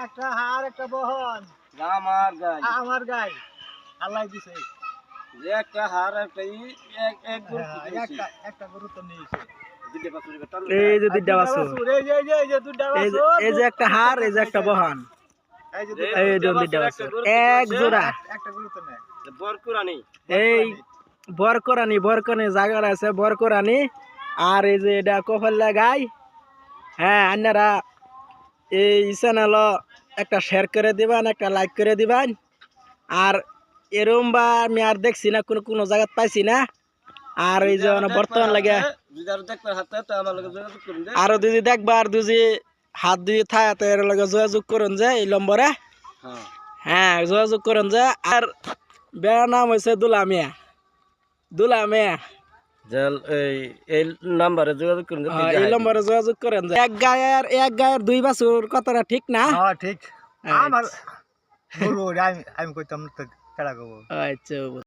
একটা হার একটা বহন আমার গাই আল্লাহ দিছে যে একটা হার একটা একটা গরু তো নিয়েছে এই যে দুইটা বাছুর, এই যে একটা হার, এই যে একটা বহান, এই যে দুইটা বাছুর, এক জোড়া। একটা গরু তো নেই বরকুরানি এই বরকরানি জায়গা আছে বরকরানি। আর এই যে এটা কফল্লা গাই। হ্যাঁ, আপনারা এই চ্যানেল একটা শেয়ার করে দিবেন, একটা লাইক করে দিবেন। আর এরম বা আমি আর দেখছি না, কোনো জায়গা পাইছি না। আর এই যে বর্তমান লাগে আরো দুজি দেখবা, আর দুজি হাত দুই থাকে এর লগে যোগাযোগ করুন যে এই নম্বরে। হ্যাঁ, যোগাযোগ করুন যে। আর বেড়ার নাম হয়েছে দুলামিয়া। এই নাম্বারে যোগাযোগ করুন। এই নম্বরে যোগাযোগ করেন যে। এক গায়ের দুই বাছুর কথাটা ঠিক না? হ্যাঁ ঠিক। আমার গরু আমি কইতাম তো কেডা গো। আচ্ছা।